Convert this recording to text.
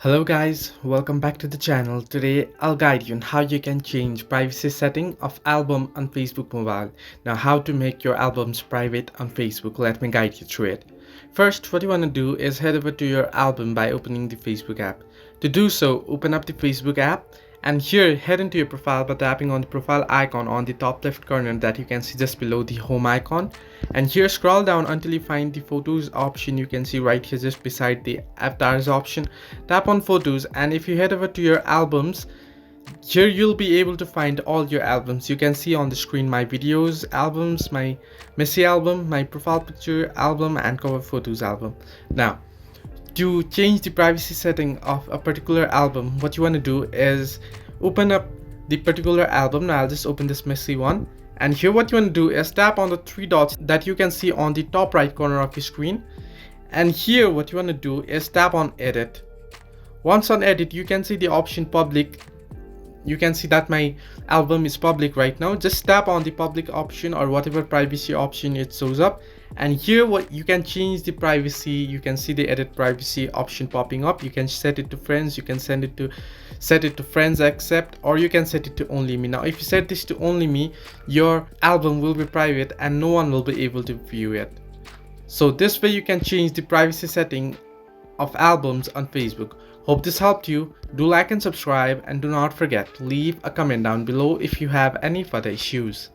Hello guys, welcome back to the channel. Today I'll guide you on how you can change privacy setting of album on Facebook Mobile. Now how to make your albums private on Facebook, let me guide you through it. First, what you want to do is head over to your album by opening the Facebook app. To do so, open up the Facebook app and here head into your profile by tapping on the profile icon on the top left corner that you can see just below the home icon, and here scroll down until you find the photos option. You can see right here just beside the avatars option. Tap on photos, and if you head over to your albums, here you'll be able to find all your albums. You can see on the screen my videos albums, my Messi album, my profile picture album, and cover photos album. Now to change the privacy setting of a particular album, what you want to do is open up the particular album. Now I'll just open this Messi one, and here what you want to do is tap on the three dots that you can see on the top right corner of your screen, and here what you want to do is tap on edit. Once on edit, you can see the option public. You can see that my album is public right now. Just tap on the public option or whatever privacy option it shows up, and here what you can change the privacy. You can see the edit privacy option popping up. You can set it to friends, you can set it to friends accept, or you can set it to only me. Now if you set this to only me, your album will be private and no one will be able to view it. So this way you can change the privacy setting of albums on Facebook. Hope this helped you. Do like and subscribe, and do not forget to leave a comment down below if you have any further issues.